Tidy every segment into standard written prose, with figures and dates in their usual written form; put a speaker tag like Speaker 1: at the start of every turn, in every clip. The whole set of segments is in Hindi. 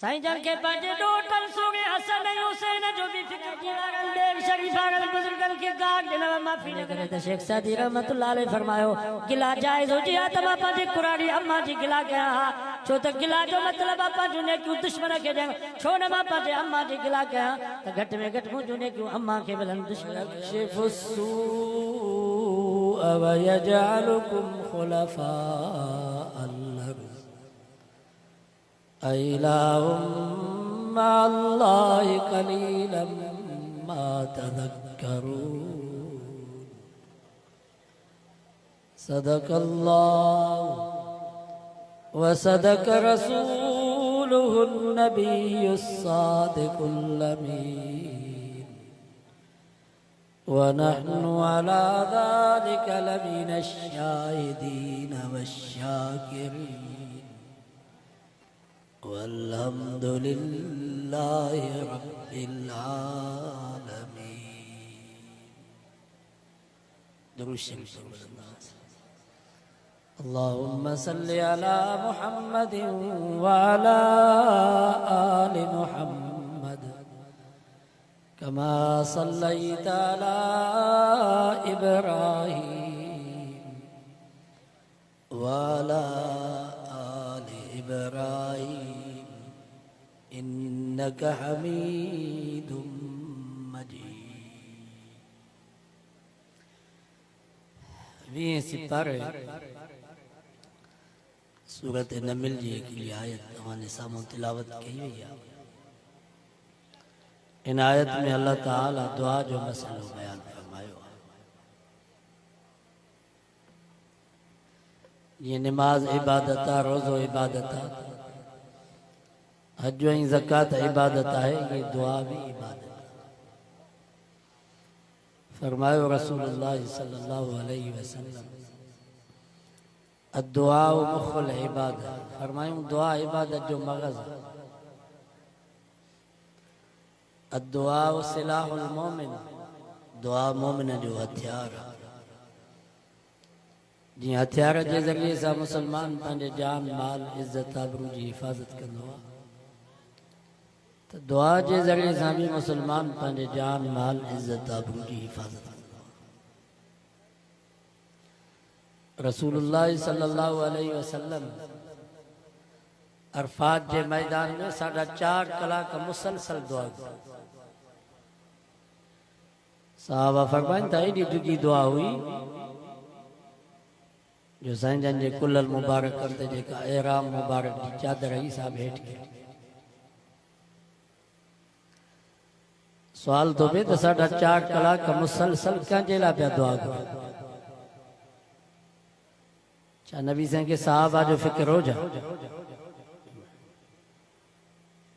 Speaker 1: साईं जन के पंज टोटल सूगे हसन हुसैन जो भी फिक्र की लागल देव शरीफान बुजुर्गन की गाग दिनव माफी न करे तो शेख सादी रहमतुल्लाह अलैह फरमायो गिला जायज हो जिया तमा पंज कुरानी अम्मा जी गिला गया छो तो गिला जो मतलब आपा जुने क्यों दुश्मन के दे छो न मा पंज अम्मा जी गिला गया तो घट में घट मु जुने क्यों अम्मा के बलन दुश्मन शिफुसू अव यजअलुकुम खुलफा अल-अर्द अइलाहुम मअल्लाहि कलीलन मा तज़क्करून सदक़ल्लाहु व सदक़ रसूलुहुन नबियुस सादिकुल अमीन व नहनु अला ज़ालिका लमिनश शाहिदीन वश्शाकिरीन वल्हम्दुलिल्लाहि रब्बिल आलमीन। दुरूद शरीफ अल्लाहुम्मा सल्लि अला मुहम्मदिन व अला आलि मुहम्मद कमा सल्लैता अला इब्राहीम व अला आलि इब्राहीम इन्नका हमीदुम मजीद। 20 सिपारे सूरत नमिल जी की आयत तमाने सामो तिलावत की हुई है। इन आयत में अल्लाह ताला दुआ जो मसलो बयान फरमायो ये नमाज इबादत रोज़ो इबादत हज व ज़कात इबादत है ये दुआ भी इबादत। फरमायो रसूलुल्लाह सल्लल्लाहु अलैहि वसल्लम अद्दुआ मुखुल इबादत। फरमायूं दुआ इबादत जो मगज़ अद्दुआ सिलाहुल मोमिन दुआ मोमिन जो हथियार जी हथियार के ज़रिए से मुसलमान पंहिंजे जान माल इज्जत आबरू की हिफाजत कंदो आहे तो दुआ के ज़रिए से भी मुसलमान पंहिंजे जान माल इज्जत आबरू की हिफाजत कंदो आहे। रसूलुल्लाह सल्लल्लाहु अलैहि वसल्लम अरफात के मैदान में 4.5 कलाक मुसलसल दुआ की। साहबा फरमाइन था एडी दुगी दुआ हुई जो साईं जन जे कुल्लल मुबारक करते जेका एराम मुबारक की चादर ही साहब हेठ के सवाल तो पे तो 4.5 कलाक मुसलसल कंहिंजे लाइ पिया दुआ करो छा नबी साईं के साहबा जो फिक्र हो जा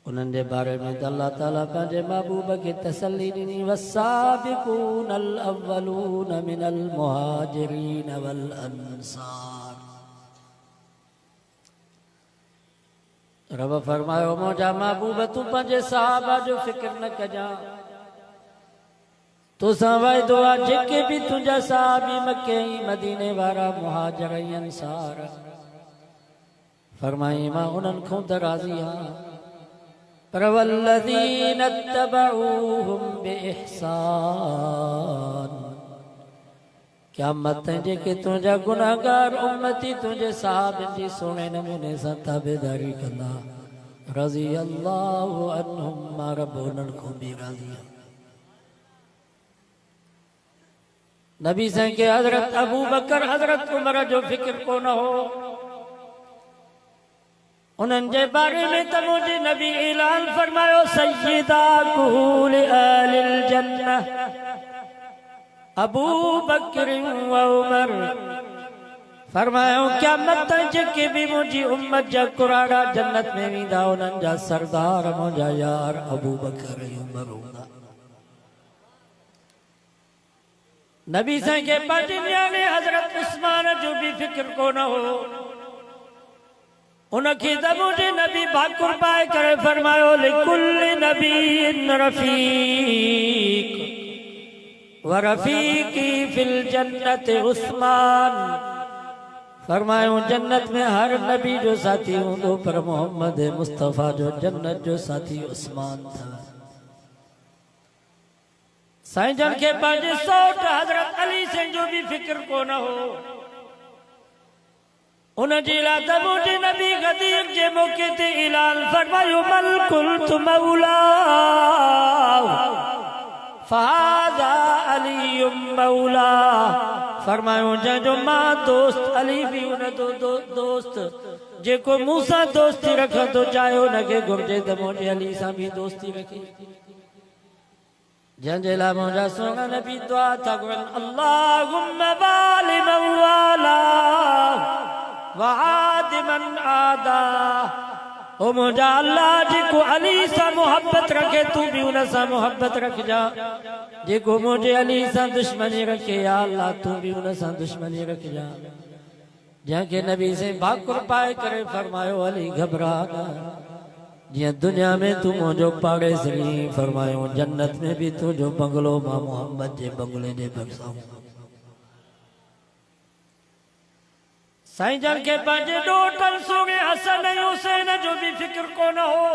Speaker 1: उन्हनि जे बारे में तो अल्लाह ताला पंहिंजे महबूब के तसल्ली ॾिनी वस्साबिकून अल अव्वलून मिनल मुहाजिरीन वल अंसार। रब फरमायो मुंहिंजा महबूब तू पंहिंजे साहबा जो फिक्र न कजा तोसां वाइदो आहे जेके भी तुंहिंजा साहबी मके ऐं मदीने वारा मुहाजिर ऐं अंसार फरमाई मां उन्हनि खां त राज़ी आहियां पर वल्लज़ीन इत्तबऊहुम बिइहसान क़यामत जेके तुंहिंजा गुनाहगार उम्मती तुंहिंजे साहबनि जी सुहिणे नमूने सां ताबेदारी कंदा रज़ी अल्लाहु अन्हुम मां रब उन्हनि खां बि राज़ी आहे। नबी साईं के हज़रत अबू बकर हज़रत उमर जो फिक्र कोन हो उन्हनि जे बारे में त मुंहिंजे नबी ऐलान फरमायो सय्यदा कुल अहलिल जन्नह अबू बकर व उमर फरमायो क़यामत जेके भी मुंहिंजी उम्मत जा कुराड़ा जन्नत में वेंदा उन्हनि जा सरदार मुंहिंजा यार अबू बकर ऐं उमर हूंदा। नबी साईं के पंज न्याणे हज़रत उस्मान जो भी फिक्र कोन हो उनखे त मुंहिंजे नबी भाकुर पाए करे फरमायो लिकुल्लि नबीन रफ़ीक व रफ़ीकी फिल जन्नत उस्मान फरमायो जन्नत में हर नबी जो साथी हूंदो पर मोहम्मद मुस्तफ़ा जो जन्नत जो साथी उस्मान था। साईं जन के पंहिंजे सौट हज़रत अली से जो भी फिक्र को न हो उन जी लाइ त मुंहिंजे नबी गदीर जे मौके ते ऐलान फरमायो मल कुल्तु मौला फ़हाज़ा अली मौला। फरमायो जंहिंजो मां दोस्त अली भी उन दोस्त जेको मूंसां दोस्ती रखंदो चाहियो हुनखे घुर्जे त मुंहिंजे अली सां भी दोस्ती रखे। जंहिंजे लाइ मुंहिंजा सुहिणा नबी दुआ था घुरनि अल्लाहुम्मा वालि मन वाला वआदि मन आदा। ओ मुंहिंजा अल्लाह जेको अली सां मोहब्बत रखे तू भी उन सां मोहब्बत रखजा। जेको मुंहिंजे अली सां दुश्मनी रखे या अल्लाह तू भी उन सां दुश्मनी रखजा। जंहिंखे नबी से भाकुर पाए करे फरमायो अली घबरा न जिया दुनिया में तू मुझो पाड़े सही फरमायो जन्नत में भी तुझो बंगलो मां मोहम्मद जे बंगले जे भरसां। साईं जन के पंहिंजे ॾोटनि सोगे हसन ऐं हुसैन जो भी फिक्र को न हो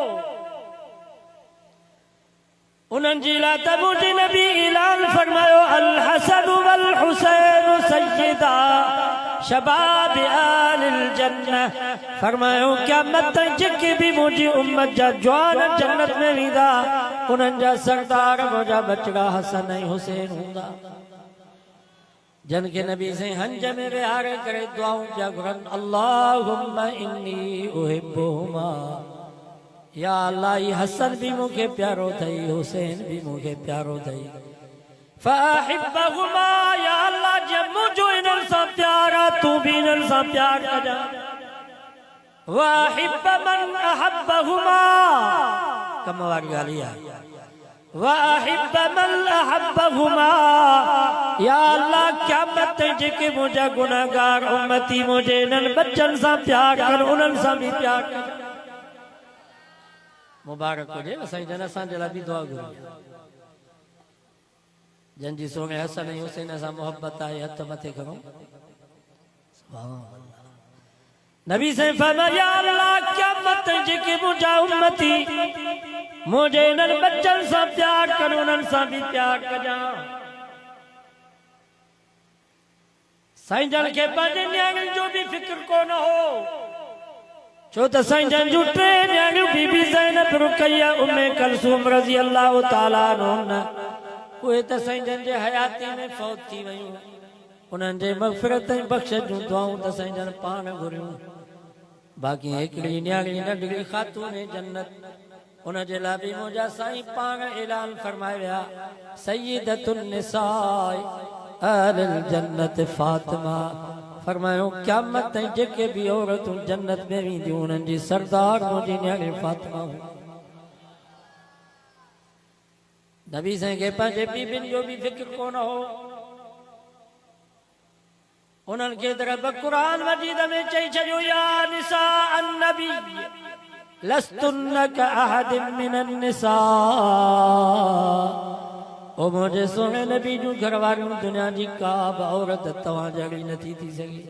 Speaker 1: उन्हनि जी लाइ त मुंहिंजे नबी ऐलान फरमायो अल हसन वल हुसैन सय्यदा शबाब आलिल जन्नह। फरमायो क़यामत जेके भी मुंहिंजी उम्मत जा जवान जन्नत में वेंदा उन्हनि जा सरदार मुंहिंजा बचड़ा हसन ऐं हुसैन हूंदा। जन के नबी से हंज में विहारे करे दुआऊं पिया घुरनि अल्लाहुम्मा इन्नी उहिब्बुहुमा। या अल्लाह ही हसन भी मूंखे प्यारो अथई हुसैन भी मूंखे प्यारो अथई फ़अहिब्बहुमा। या अल्लाह जब मुझो इन्हनि सां प्यार आहे तू भी इन्हनि सां प्यार कजां। वअहिब्ब मन अहब्बहुमा कम वारी ॻाल्हि आहे वअहिब्ब मन अहब्बहुमा। या अल्लाह क़यामत जेके मुंहिंजा गुनाहगार उम्मती मुंहिंजे इन्हनि बच्चनि सां प्यार कर उन्हनि सां भी प्यार कर। मुबारक हुजे साईं जन असांजे लाइ बि दुआ घुरो जंहिंजी सोने हसन ऐं हुसैन सां मोहब्बत आहे हथ मथे करो। नबी से फरमाया अल्लाह क़यामत जेके मुंहिंजा उम्मती मुंहिंजे इन्हनि बच्चनि सां प्यार कर उन्हनि सां भी प्यार कजां। साईं जन के पंहिंजे न्याणियुनि जो भी फिक्र को न हो छो त साईं जन जूं टे न्याणियूं बीबी ज़ैनब रुक़ैया उम्मे कलसूम रज़ी अल्लाह ताला अन्हुन उहे त साईं जन जे हयाती में फौत थी वयूं। उन्हनि जे मग़फ़िरत ऐं बख़्शिश जूं दुआऊं त साईं जन पाण घुरियूं। बाक़ी हिकिड़ी न्याणी नंढड़ी ख़ातून जन्नत उन जे लाइ बि मुंहिंजा साईं पाण ऐलान फरमाए विया सय्यदतुन निसाए अहलिल जन्नत फातिमा। फरमायो क़यामत ताईं जेके भी औरतूं जन्नत में वेंदियूं उन्हनि जी सरदार मुंहिंजी न्याणी फातिमा हुई। नबी साईं खे पंहिंजे बीबियुनि जो भी फिक्र कोन हो। उन्हनि खे तरफ़ क़ुरान मजीद में चई छॾियो या निसा अन्नबी लस्तुन्न कअहदिम मिनन निसा। ओ मुंहिंजे सोने नबी जूं घरवारियूं दुनिया जी का बि औरत तव्हां जहिड़ी नथी थी सघे।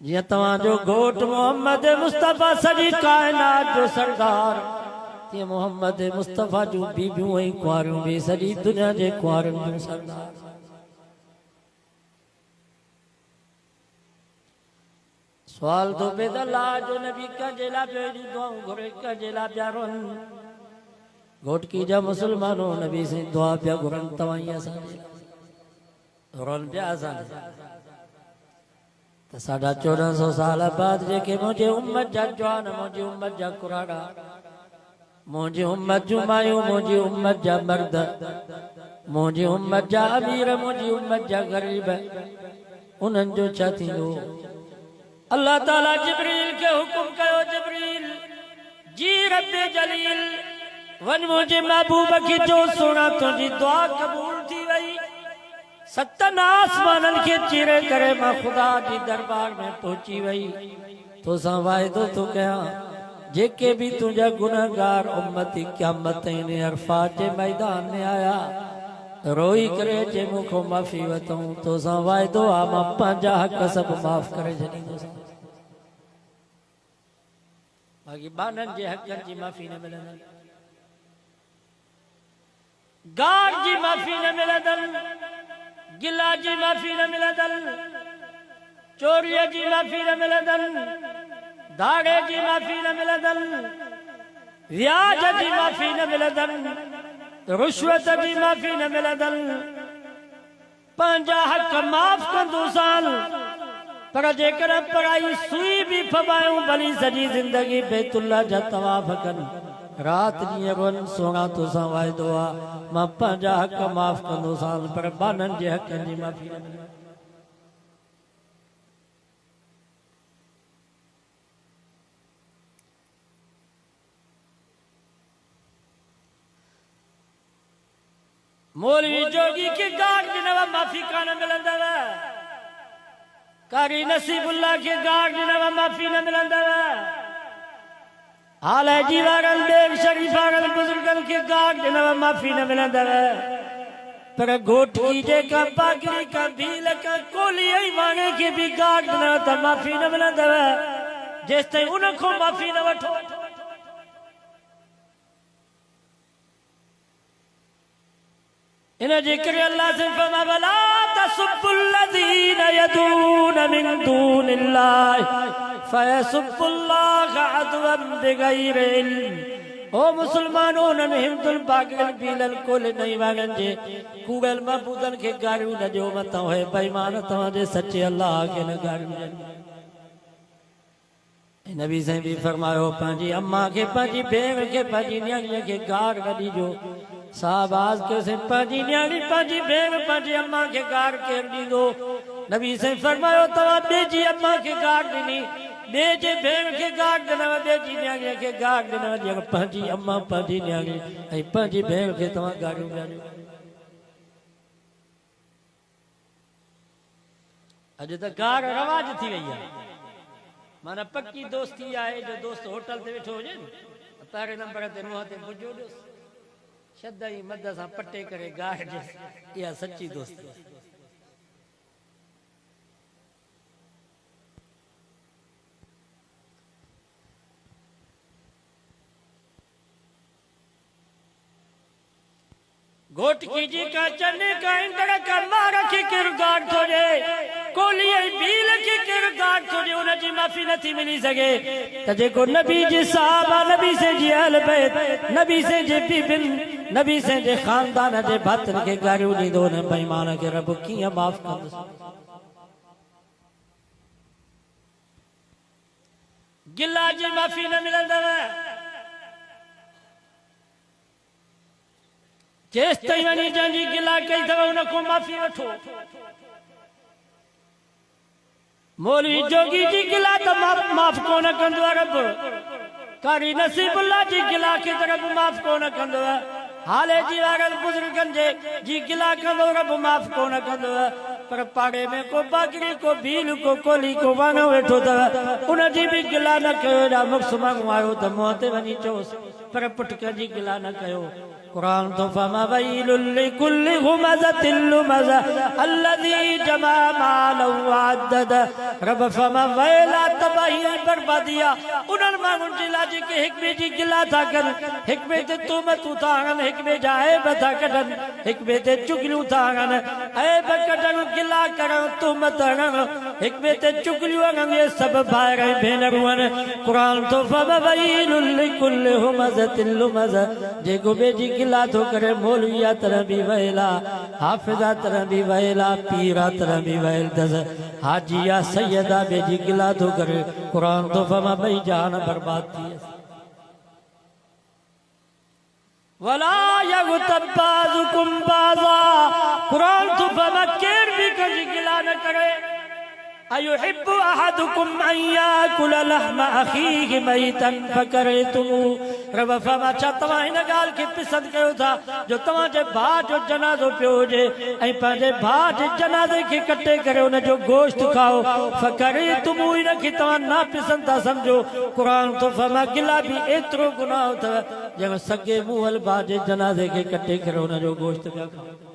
Speaker 1: जियां तव्हांजो घोट मोहम्मद मुस्तफ़ा सॼी काइनात जो सरदार तीअं मोहम्मद मुस्तफ़ा जूं बीबियूं ऐं कुंवारियूं भी सॼी दुनिया जे कुंवारनि जूं सरदार। सवाल तो बेदल्ला जो नबी कंहिंजे लाइ पियो एॾियूं दुआऊं घुरे कंहिंजे लाइ पिया रोनि। घोटकी जा मुसलमानों नबी से दुआ पिया घुरनि तव्हां ई असांजे रोनि पिया असांजे त 1450 साल बाद जेके मुंहिंजे उम्मत जा जवान मुंहिंजी उम्मत जा कुराड़ा मुंहिंजी उम्मत जूं मायूं मुंहिंजी उम्मत जा मर्द मुंहिंजी उम्मत जा अमीर मुंहिंजी उम्मत जा ग़रीब उन्हनि जो छा थींदो। अल्लाह ताला जिब्रील के हुकुम कयो जिब्रील जी रब्बे जलील वन मुझे महबूब की जो सुना तुझी दुआ कबूल थी वही। 7 आसमानन के चीरे करे मां खुदा जी दरबार में पहुंची वही। तो सा वायदो तो कया जेके भी तुझा गुनाहगार उम्मती क़यामत ने अरफात के मैदान में आया रोई करे जे मुखो माफ़ी वतऊं तो सां वाइदो आ मां पंहिंजा हक़ सभु माफ़ करे छॾींदुसि बाक़ी ॿारनि जे हक़नि जी माफ़ी न मिलंदनि गार जी माफ़ी न मिलंदनि गिला जी माफ़ी न मिलंदनि चोरीअ जी माफ़ी न मिलंदनि धाड़े जी माफ़ी न मिलंदनि व्याज जी माफ़ी न मिलंदनि रुश्वत जी माफ़ी न मिलंदनि पंहिंजा हक़ माफ़ कंदुसान पर जेकर पढ़ाई सुई भी फबायूं भली सॼी ज़िंदगी बैतुल्ला जा तवाफ़ कनि रात ॾींहं रोन सोना तोसां वाइदो आहे मां पंहिंजा हक़ माफ़ कंदोसान पर ॿारनि जे हक़नि जी माफ़ी न मिलंदी मौलवी जोगी की गाड़ ॾिनव माफ़ी कान मिलंदव कारी नसीबुल्ला की गाड़ ॾिनव माफ़ी न मिलंदव हाल जी वारनि बेग शरीफ़ वारनि बुज़ुर्गनि खे गाड़ ॾिनव माफ़ी न मिलंदव पर घोट की जेका पागरी का भील का कोली ऐं वाणे खे बि गाड़ ॾिनव त माफ़ी न मिलंदव जेसिताईं उन खां माफ़ी न वठो इन जे करे अल्लाह से फरमा वला तसुब्बुल्लज़ीन यदून मिन दूनिल्लाह फयसुब्बुल्लाह अदवन बिगैरि इल्म ओ मुसलमानो उन्हनि हिमतुल पागल पीलल कोल नहीं वागन जे कूगल मबूदन खे गारियूं न ॾियो मथां होए बेईमान तव्हांजे सचे अल्लाह खे न गारियूं ॾियनि नबी साईं भी फरमायो पंहिंजी अम्मा खे पंहिंजी भेण खे पंहिंजी न्याणीअ खे गार न ॾिजो साहबाज के पंहिंजी न्याणी पंहिंजी भेण पंहिंजी अम्मा खे गार केरु ॾींदो नबी साईं फरमायो तव्हां ॿिए जी अम्मा खे गार ॾिनी ॿिए जे भेण खे गार ॾिनव ॿिए जी न्याणीअ खे गार ॾिनव जीअं पंहिंजी अम्मा पंहिंजी न्याणी ऐं पंहिंजी भेण खे तव्हां गारियूं ॾियो अॼु त गार रवाज थी वई आहे माना पक्की दोस्ती आहे जो दोस्त होटल ते वेठो हुजे पहिरें नंबर ते मुंहं ते भुजो ॾियोसि शद ई मद सां पटे करे गार ॾियोसि इहा सची दोस्ती घोट की जी का चने का इंदड़ का मार की किरदार थोड़े कोली भील की किरदार थोड़े उन जी माफी नथी मिली सके त जेको नबी जी साहबा नबी से जी अहल बैत नबी से जे बीबिन नबी से जे खानदान जे भातन के गारियूं ॾींदो न बेईमान खे रब कीअं माफ़ कंदुसि गिला जी माफ़ी न मिलंदव जेसि ताईं वञी जंहिंजी गिला कई अथव उन खां माफ़ी वठो मौलवी जोगी जी गिला त माफ़ कोन कंदो आहे रब कारी नसीबुल्ला जी गिला खे त रब माफ़ कोन कंदो आहे हाले जी वारनि बुज़ुर्गनि जी गिला कंदो रब माफ़ कोन कंदो आहे पर पाड़े में को बागरी को भील को कोली को वाणो वेठो अथव उन जी बि गिला न कयो एॾा मुक्स माण्हू आयो त मुंहं ते वञी चयोसि पर पुट कंहिंजी गिला न कयो कुरान तो फमा वैलुल लिकुल्लि हुमज़तिन लुमज़ा अल्लज़ी जमा मालन वअद्दद रब फमा वैला तबाही बर्बादिया उन्हनि माण्हुनि जे लाइ जेके हिक ॿिए जी गिला था कनि हिक ॿिए ते तूमतूं था हणनि हिक ॿिए जा ऐब था कढनि हिक ॿिए ते चुगलियूं था हणनि ऐब कढनि गिला करणु तूमत हणनि हिक ॿिए ते चुगलियूं हणनि इहे सभु भाइर ऐं भेनरूं आहिनि कुरान तो फमा वैलुल लिकुल्लि हुमज़तिन लुमज़ा जेको ॿिए जी गिला तो करे मौलविया तरह भी वहेला हाफिजा तरह भी वहेला पीरा तरह भी वहेल दस हाजिया सैयदा बेजी गिला तो करे कुरान तो फमा भई जान बर्बाद थी वला यगतब बाज़ुकुम बाज़ा कुरान तो फमा केर भी कजी गिला न करे अयुहिब्बु अहदुकुम अन याकुल लहम अखीहि मैतन फकरतुमूह रब फरमा छा तव्हां हिन ॻाल्हि खे पसंदि कयो था जो तव्हांजे भाउ जो जनाज़ो पियो हुजे ऐं पंहिंजे भाउ जे जनाज़े खे कटे करे हुन जो गोश्त खाओ फकरतुमूह हिन खे तव्हां नापसंदि था सम्झो क़ुर तो फरमा गिला बि एतिरो गुनाह अथव जंहिंमें सॻे मुंहल भाउ जे जनाज़े खे कटे करे हुन जो गोश्त पिया खाओ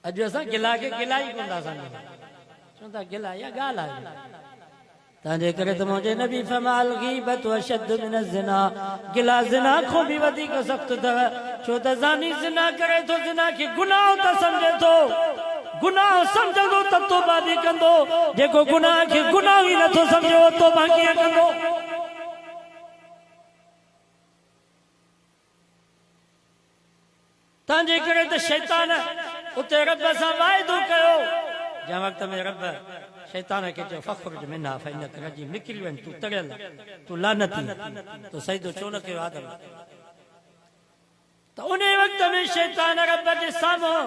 Speaker 1: अॼु असां गिला खे गिला ई कोन था सम्झूं चवनि था गिला या ॻाल्हि आहे तंहिंजे करे त मुंहिंजे नबी फरमायल गीबत अशद मिन ज़िना गिला ज़िना खां बि वधीक सख़्तु अथव छो त ज़ानी ज़िना करे थो ज़िना खे गुनाह त सम्झे थो गुनाह सम्झंदो त तौबा बि कंदो जेको गुनाह खे गुनाह ई नथो सम्झे उहो तौबा कीअं कंदो तंहिंजे करे त शैतान उते रब सां वाइदो कयो जंहिं वक़्त में रब शैतान खे चयो फख़्रुज मिन्हा फइन्नक रजीम निकिरी वञ तूं तरियल तूं लानती तो सजदो छो न कयो आदम तो उन वक्त में शैतान रब जे साम्हूं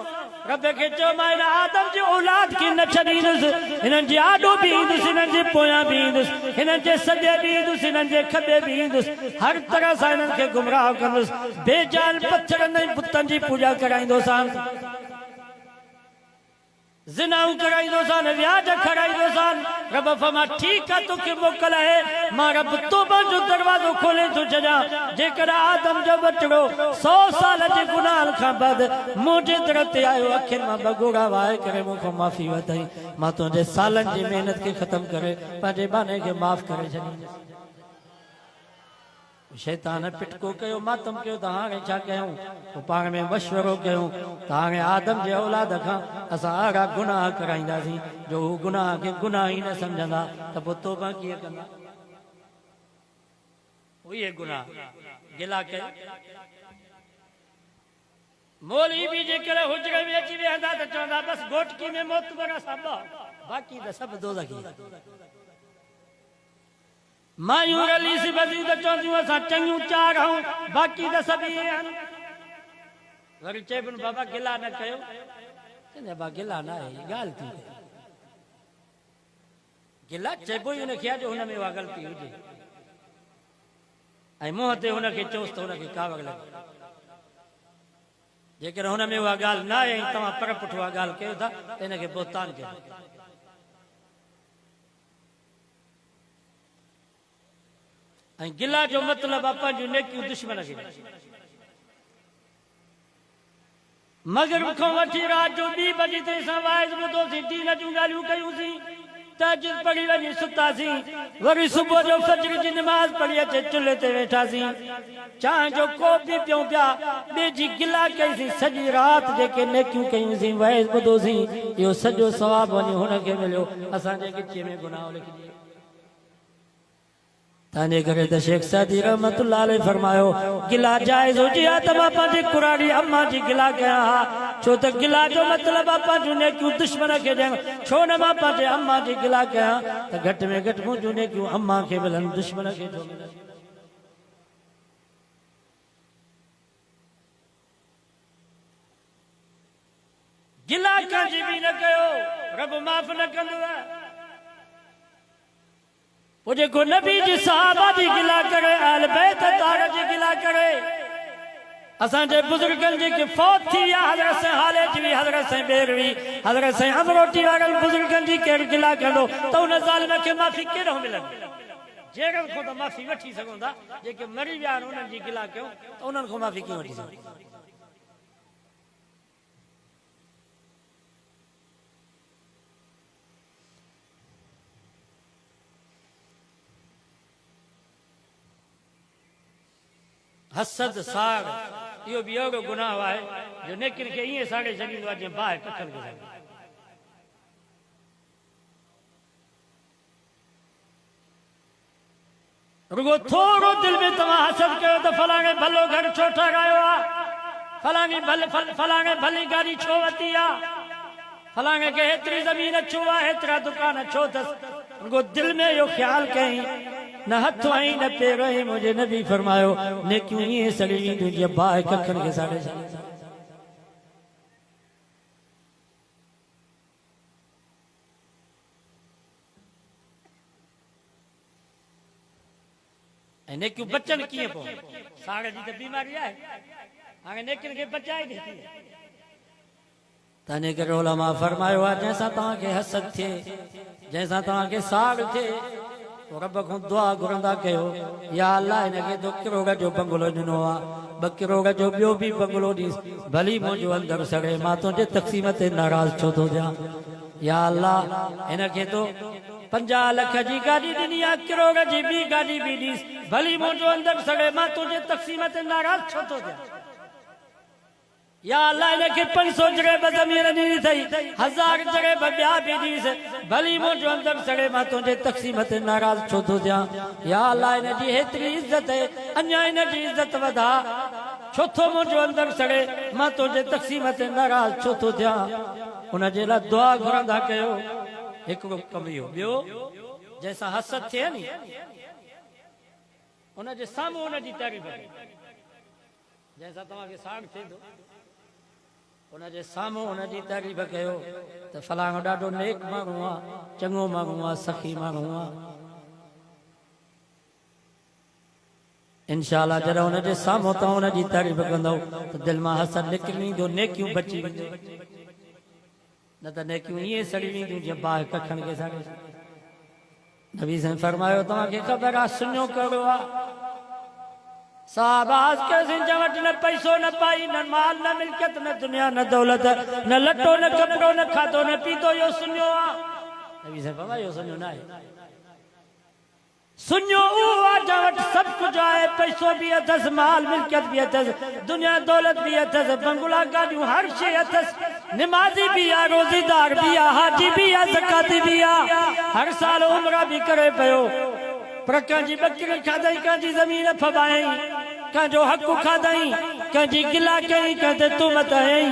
Speaker 1: रब खे चयो मां हिन आदम जे औलाद खे न छॾींदुसि हिननि जे आॾो बि ईंदुसि हिननि जे पोयां बि ईंदुसि हिननि जे सॼे बि ईंदुसि हिननि जे खॿे बि ईंदुसि हर तरह सां हिननि खे गुमराह कंदुसि बेजान पत्थरनि ऐं बुतनि जी पूॼा कराईंदोसांसि ज़िनाऊं कराईंदोसांसि व्याज खाराईंदोसांसि रब फरमा ठीकु आहे तोखे मोकल आहे मां रब तौबा जो दरवाज़ो खोले थो छॾियां जेकर आदम जो बचड़ो 100 साल जे गुनाह खां बाद मुंहिंजे दर ते आयो अखियुनि मां बगोड़ा वाहे करे मूंखां माफ़ी वरितई मां तुंहिंजे सालनि जी महिनत खे ख़तमु करे पंहिंजे बाने खे माफ़ करे छॾींदुसि शैतान पिटको कयो मातम कयो त हाणे छा कयूं पोइ पाण में मशवरो कयूं त हाणे आदम जे औलाद खां असां अहिड़ा गुनाह कराईंदासीं जो हू गुनाह खे गुनाह ई न सम्झंदा त पोइ तौबा कीअं कंदा उहे गुनाह गिला कयो मौलवी बि जेकर हुजरे में अची वेहंदा त चवंदा बसि गोटकी में मोतबर असां बाक़ी त सभु दोज़खी मायूं रली सी बदियूं त चवंदियूं असां चङियूं चार आहियूं बाक़ी त सभु इहे आहिनि वरी चइबनि बाबा गिला न कयो चवंदा बाबा गिला न आहे ॻाल्हि थी गिला चइबो ई हुनखे आहे जो हुन में उहा ग़लती हुजे ऐं मुंहं ते हुनखे चओसि त हुनखे कावड़ लॻे जेकर हुन में उहा ॻाल्हि न आहे ऐं तव्हां पर पुठि उहा ॻाल्हि कयो था त हिनखे बोहतान कयो ऐं गिला जो मतिलबु आहे पंहिंजूं नेकियूं दुश्मन खे मग़रिब खां वठी राति जो 2 बजे ताईं असां वाइज़ ॿुधोसीं दीन जूं ॻाल्हियूं कयूंसीं तहज्जुद पढ़ी वञी सुतासीं वरी सुबुह जो फजर जी नमाज़ पढ़ी अचे चुल्हे ते वेठासीं चांहि जो कोप बि पियूं पिया ॿिए जी गिला कईसीं सॼी राति जेके नेकियूं कयूंसीं वाइज़ ॿुधोसीं इहो सॼो सवाबु वञी हुनखे मिलियो असांजे गिचे में गुनाह लिखिजी तंहिंजे करे त शेख सादी रहमतुल्लाह अलैह फरमायो गिला जाइज़ हुजे हा त मां पंहिंजी कुराड़ी अम्मा जी गिला कयां हा छो त गिला जो मतिलबु आहे पंहिंजूं नेकियूं दुश्मन खे ॾियणु छो न मां पंहिंजे अम्मा जी गिला कयां त घटि में घटि मुंहिंजूं नेकियूं अम्मा खे मिलनि दुश्मन खे छो मिलनि गिला कंहिंजी बि न कयो रब माफ़ न कंदो आहे वो जेको नबी जी सहाबा जी गिला करे अहल बैत तार जी गिला करे असांजे बुजुर्गनि जेके फौत थी विया हज़रत साईं हालेजवी हज़रत साईं बेरवी हज़रत साईं अमरोटी वारनि बुजुर्गनि जी केरु गिला कंदो त उन ज़ालिम खे माफ़ी केॾो मिलंदी जहिड़नि खां त माफ़ी वठी सघूं था जेके मरी विया आहिनि उन्हनि जी गिला कयूं त उन्हनि खां माफ़ी कीअं वठी सघूं हसद साड़ इहो बि अहिड़ो गुनाह आहे जो नेकिन खे ईअं साड़े छॾींदो आहे जीअं बाहि कखनि खे रुगो थोरो दिलि में तव्हां हसद कयो त फलाणे भलो घर छो ठारायो आहे फलाणे भली गाॾी छो वरिती आहे फलाणे खे हेतिरी ज़मीन छो आहे हेतिरा दुकान छो अथसि रुगो दिलि में इहो ख़्यालु कयईं न हथ आई न पेर आई मुझे नबी फरमायो नेकियूं ईअं सड़ी वेंदियूं जीअं बाहि कखनि खे साड़े छॾे ऐं नेकियूं बचनि कीअं पोइ साड़ जी त बीमारी आहे हाणे नेकियुनि खे बचाए ॾे तंहिंजे करे उलमा फरमायो आहे जंहिंसां तव्हांखे हसद थिए जंहिंसां तव्हांखे साड़ थिए रब को दुआ घुरंदा कयो या अल्लाह इनके तो करोड़ जो बंगलो ॾिनो आहे बकिरोग जो बियो भी बंगलो दी भली मुझो अंदर सड़े मां तुझे तक़सीम ते नाराज छो तो जा या अल्लाह इनके तो 50 लाख जी गाड़ी दी या किरोग जी भी गाड़ी भी दी भली मुझो अंदर सड़े मां तुझे तक़सीम ते नाराज छो तो जा या अल्लाह इनके 500 जगह बज़मीर दी थई 1000 जगह बया भी दी भली मुझो अंदर सड़े मां तुझे तक़सीम ते नाराज छो तो जा या अल्लाह इन जी हेतरी इज्जत है अन्या इन जी इज्जत वधा छो तो मुझो अंदर सड़े मां तुझे तक़सीम ते नाराज छो तो जा उन जे ला दुआ घुरंदा कयो एक कम इहो ॿियो जैसा हसद थे नी उन जे साम्हूं उन जी तारीफ़ जैसा तव्हां के साग थे दो उन जे साम्हूं उन जी तारीफ़ कयो त फलाणो ॾाढो नेक माण्हू आहे चङो माण्हू आहे सखी माण्हू आहे इंशाअल्लाह जॾहिं उन जे साम्हूं तव्हां उन जी तारीफ़ कंदव त दिलि मां हसद निकिरी वेंदो नेकियूं बची वेंदियूं न त नेकियूं ईअं सड़ी वेंदियूं जीअं बाहि कखण खे सड़े नबी साईं फरमायो तव्हांखे ख़बर आहे सुञो कहिड़ो आहे साहबाज के सिंजा वट न पैसो न पाई न माल न मिल्कियत न दुनिया न दौलत न लटो न कपड़ो न खाधो न पीतो यो सुञो आ नबी साहब बाबा यो सुञो ना है सुञो आ जवट सब कुछ आए पैसो भी अथस माल मिल्कियत भी अथस दुनिया दौलत भी अथस बंगला गाड़ियों हर शे अथस नमाजी भी आ रोजीदार भी आ हाजी भी आ ज़काती भी आ हर साल उम्रा भी करे पयो पर कंहिंजी बकरी खाधई कंहिंजी ज़मीन फबाई कंहिंजो हक़ खाधई कंहिंजी गिला कई कंहिं ते तुमत हई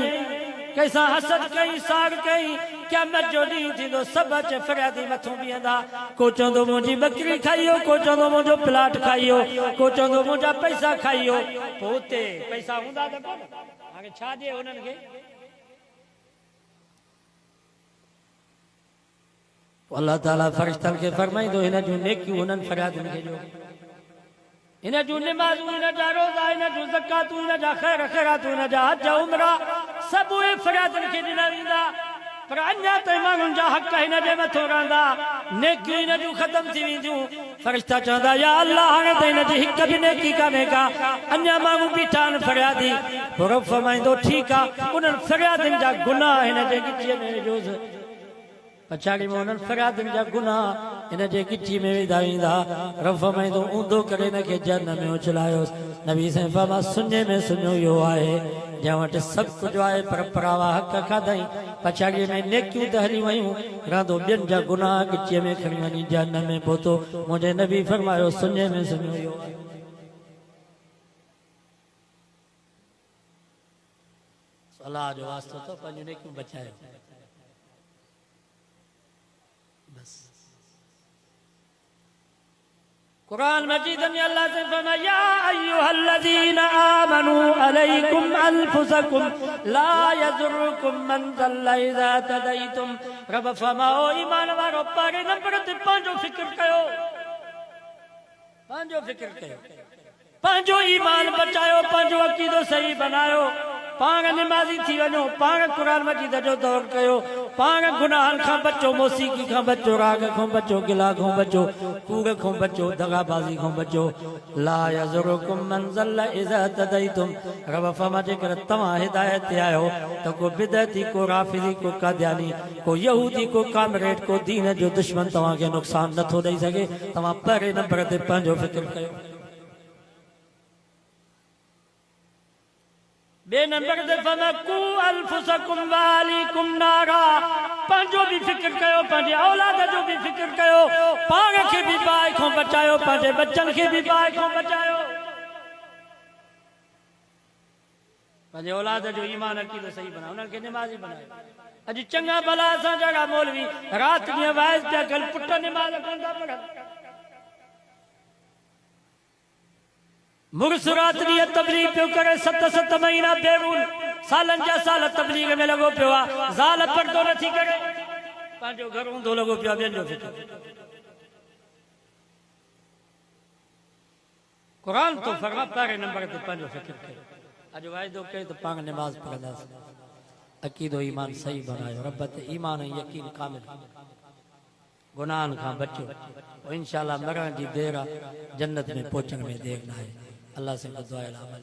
Speaker 1: कंहिंसां हसद कई साग कई क़यामत जो ॾींहुं थींदो सभु अचे फरियादी मथां बीहंदा को चवंदो मुंहिंजी बकरी खाइयो को चवंदो मुंहिंजो प्लाट खाइयो को चवंदो मुंहिंजा पैसा खाइयो पोइ हुते पैसा हूंदा त कोन हाणे छा ॾिए उन्हनि खे अल्लाह ताला फरिश्तनि खे फरमाईंदो हिन जूं नेकियूं हुननि फरियादनि खे ॾियो इन जूं निमाज़ूं इन जा रोज़ा इन जूं ज़कातूं इन जा ख़ैर ख़ैरातूं इन जा हज उमरा सभु उहे फरियादनि खे ॾिना वेंदा पर अञा ताईं माण्हुनि जा हक़ हिन जे मथां रहंदा नेकियूं इन जूं ख़तम थी वेंदियूं फरिश्ता चवंदा या अल्लाह हाणे त हिन जी हिक बि नेकी कान्हे का अञा माण्हू बीठा आहिनि फरियादी पोइ रब फरमाईंदो ठीकु आहे उन्हनि फरियादनि जा गुनाह हिन जे गिचीअ में विझोसि पछाड़ी में उन्हनि फरियादनि जा गुनाह इन जे गिची में विधा वेंदा रब फरमाईंदो ऊंधो करे हिन खे जहन्नम में उछलायोसि नबी साईं फरमा सुञे में सुञो इहो आहे जंहिं वटि सभु कुझु आहे पर परावा हक़ खाधई पछाड़ीअ में नेकियूं त हली वयूं रहंदो ॿियनि जा गुनाह गिचीअ में खणी वञी जहन्नम में पहुतो मुंहिंजे नबी फरमायो सुञे में सुञो इहो आहे अलाह जो वास्तो तो पंहिंजूं नेकियूं बचायो कुरान मजीद में अल्लाह से फरमाया या अय्युहल्लज़ीना आमनू अलैकुम अनफुसकुम ला यज़ुरुकुम मन ज़ल्ला इज़ा तदैतुम रब फरमाओ ईमान वारो पारे नंबर ते पंहिंजो फिक्र कयो पंहिंजो ईमान बचायो पंहिंजो अक़ीदो सही बनायो पाण निमाज़ी थी वञो पाण कुरान मजीद जो दौर कयो पाण गुनाहनि खां बचो मौसीक़ी खां बचो राग खां बचो गिला खां बचो कूड़ खां बचो दगाबाज़ी खां बचो ला यज़ुरुकुम मन ज़ल्ला इज़ा तदैतुम रब फरमा जेकर तव्हां हिदायत ते आहियो त को बिदअती को राफ़िज़ी को कादियानी को यहूदी को कामरेड को दीन जो दुश्मन तव्हांखे नुक़सान नथो ॾेई सघे तव्हां पहिरें नंबर ते पंहिंजो फिक्र कयो बे नंबर ते फमकू अनफुसकुम वालिकुम नारा पंहिंजो भी फिक्र कयो पंहिंजे औलाद जो भी फिक्र कयो पाण खे भी बाहि खां बचायो पंहिंजे बच्चनि खे भी बाहि खां बचायो पंहिंजे औलाद जो ईमान अक़ीदो सही बनायो उन्हनि खे निमाज़ी बनायो अॼु चङा भला असां जहिड़ा मौलवी राति ॾींहुं वाइज़ पिया कनि पुट निमाज़ कोन था पढ़नि मुर्सरात ॾींहुं तबलीग पियो करे 7 महीना बेरून सालनि जा साल तबलीग में लॻो पियो आहे ज़ाल पर्दो नथी करे पंहिंजो घर हूंदो लॻो पियो आहे ॿियनि जो फिक्र क़ुरान तो फरमा पहिरें नंबर ते पंहिंजो फिक्र कयो अॼु वाइदो कयो त पाण निमाज़ पढ़ंदासीं अक़ीदो ईमान सही बनायो रब ते ईमान ऐं यकीन कामिल गुनाहनि खां बचो इंशाअल्लाह मरण जी देर आहे जन्नत में पहुचण में देर न आहे अल्लाह से दुआ अमल